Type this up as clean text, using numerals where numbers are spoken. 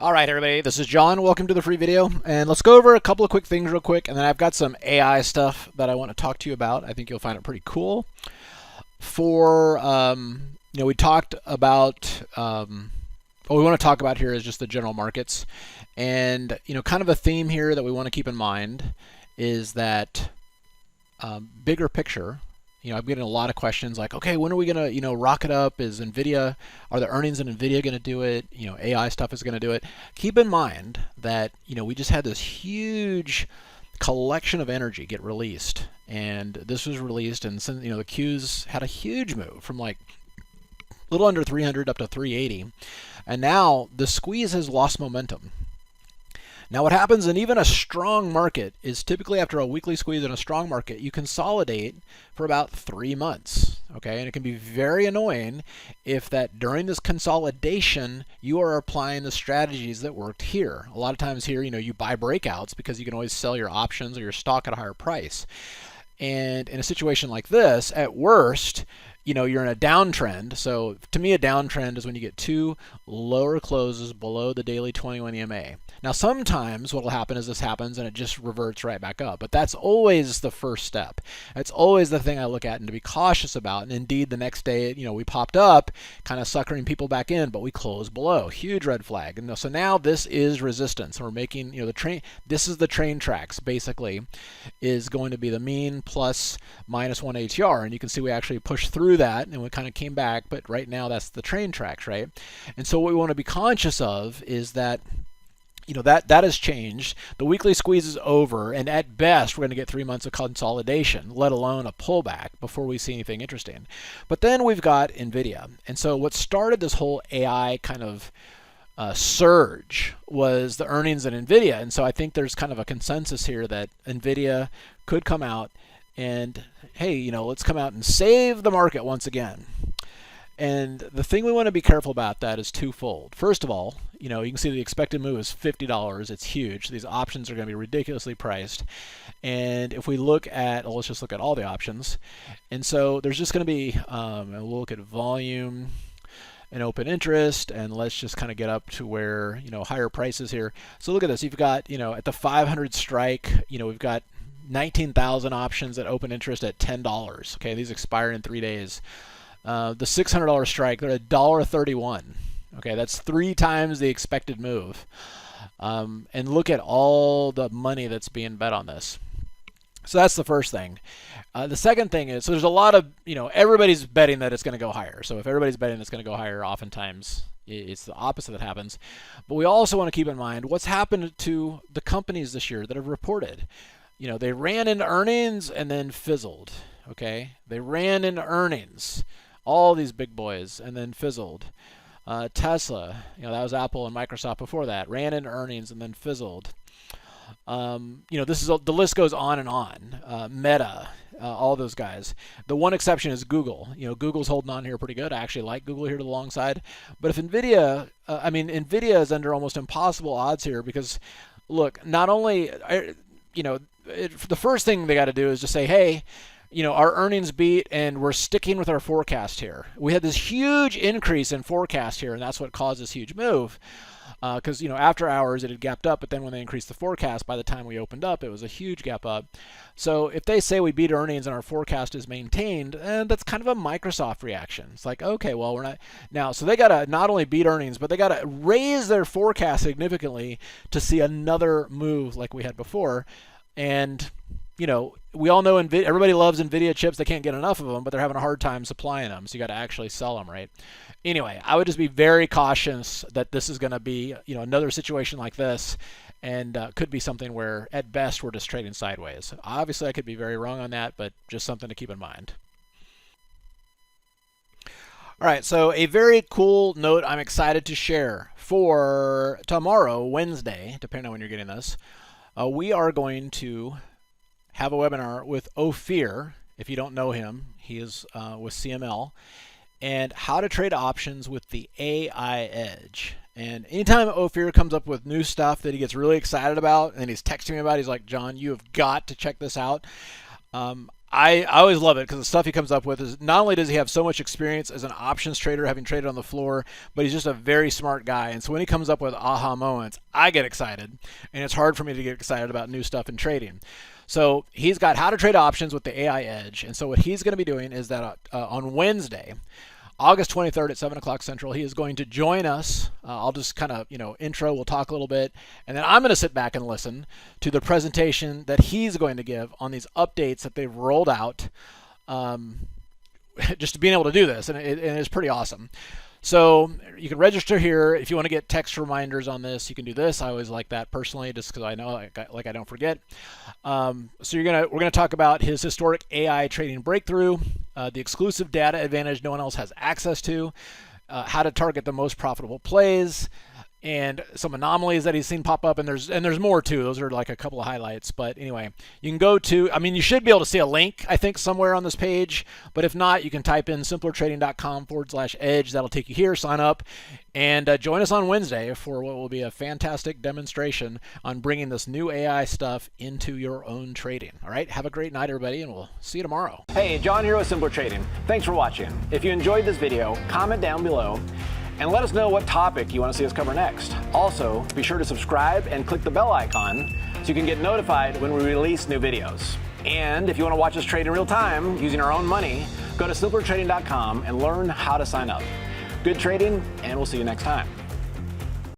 All right, everybody, this is John. Welcome to the free video. And let's go over a couple of quick things real quick. And then I've got some AI stuff that I want to talk to you about. I think you'll find it pretty cool. We talked about, what we want to talk about here is just the general markets. And, kind of a theme here that we want to keep in mind is that bigger picture. I'm getting a lot of questions like, okay, when are we going to, rocket up? Is NVIDIA, are the earnings in NVIDIA going to do it? AI stuff is going to do it. Keep in mind that, we just had this huge collection of energy get released. And this was released, and the Qs had a huge move from like a little under 300 up to 380. And now the squeeze has lost momentum. Now what happens in even a strong market is typically after a weekly squeeze in a strong market, you consolidate for about 3 months. Okay, and it can be very annoying if that during this consolidation you are applying the strategies that worked here. A lot of times here, you buy breakouts because you can always sell your options or your stock at a higher price. And in a situation like this, at worst, you're in a downtrend. So to me, a downtrend is when you get two lower closes below the daily 21 EMA. Now, sometimes what will happen is this happens and it just reverts right back up. But that's always the first step. That's always the thing I look at and to be cautious about. And indeed, the next day, we popped up, kind of suckering people back in, but we closed below. Huge red flag. And so now this is resistance. We're making, the train. This is the train tracks, basically, is going to be the mean plus minus 1 ATR. And you can see we actually pushed through that and we kind of came back. But right now, that's the train tracks, right? And so what we want to be conscious of is that that has changed. The weekly squeeze is over, and at best, we're going to get 3 months of consolidation, let alone a pullback before we see anything interesting. But then we've got NVIDIA. And so what started this whole AI kind of surge was the earnings in NVIDIA. And so I think there's kind of a consensus here that NVIDIA could come out and, hey, let's come out and save the market once again. And the thing we want to be careful about that is twofold. First of all, you can see the expected move is $50. It's huge. These options are going to be ridiculously priced. And if we look at, let's just look at all the options. And so there's just going to be, we'll look at volume and open interest, and let's just kind of get up to where, higher prices here. So look at this. You've got, at the 500 strike, we've got 19,000 options at open interest at $10. Okay, these expire in 3 days. The $600 strike, they're at $1.31. Okay, that's 3 times the expected move. And look at all the money that's being bet on this. So that's the first thing. The second thing is, so there's a lot of, everybody's betting that it's going to go higher. So if everybody's betting it's going to go higher, oftentimes it's the opposite that happens. But we also want to keep in mind what's happened to the companies this year that have reported. They ran into earnings and then fizzled. Okay, they ran into earnings. All these big boys, and then fizzled. Tesla, that was Apple and Microsoft before that, ran into earnings and then fizzled. This is the list goes on and on. Meta, all those guys. The one exception is Google. Google's holding on here pretty good. I actually like Google here to the long side. But if NVIDIA, NVIDIA is under almost impossible odds here because, look, not only, the first thing they got to do is just say, hey, our earnings beat and we're sticking with our forecast here. We had this huge increase in forecast here, and that's what caused this huge move. Because, after hours it had gapped up, but then when they increased the forecast, by the time we opened up, it was a huge gap up. So if they say we beat earnings and our forecast is maintained, that's kind of a Microsoft reaction. It's like, okay, well, we're not. Now, so they got to not only beat earnings, but they got to raise their forecast significantly to see another move like we had before. And we all know everybody loves NVIDIA chips. They can't get enough of them, but they're having a hard time supplying them. So you got to actually sell them, right? Anyway, I would just be very cautious that this is going to be, another situation like this, and could be something where, at best, we're just trading sideways. Obviously, I could be very wrong on that, but just something to keep in mind. All right, so a very cool note I'm excited to share for tomorrow, Wednesday, depending on when you're getting this. We are going to have a webinar with Ophir. If you don't know him, he is with CML, and how to trade options with the AI Edge. And anytime Ophir comes up with new stuff that he gets really excited about and he's texting me about, he's like, John, you have got to check this out. I always love it because the stuff he comes up with is not only does he have so much experience as an options trader, having traded on the floor, but he's just a very smart guy. And so when he comes up with aha moments, I get excited. And it's hard for me to get excited about new stuff in trading. So he's got how to trade options with the AI Edge. And so what he's going to be doing is that on Wednesday, August 23rd at 7 o'clock Central, he is going to join us. I'll just kind of, intro, we'll talk a little bit, and then I'm going to sit back and listen to the presentation that he's going to give on these updates that they've rolled out, just being able to do this, and it's pretty awesome. So you can register here. If you want to get text reminders on this, you can do this. I always like that personally, just because I know like I don't forget. So we're gonna talk about his historic AI trading breakthrough, the exclusive data advantage no one else has access to, how to target the most profitable plays, and some anomalies that he's seen pop up, and there's more too. Those are like a couple of highlights. But anyway, you can go to, you should be able to see a link, I think, somewhere on this page. But if not, you can type in simplertrading.com/edge. That'll take you here, sign up, and join us on Wednesday for what will be a fantastic demonstration on bringing this new AI stuff into your own trading. All right, have a great night, everybody, and we'll see you tomorrow. Hey, John here with Simpler Trading. Thanks for watching. If you enjoyed this video, comment down below and let us know what topic you want to see us cover next. Also, be sure to subscribe and click the bell icon so you can get notified when we release new videos. And if you want to watch us trade in real time using our own money, go to simplertrading.com and learn how to sign up. Good trading, and we'll see you next time.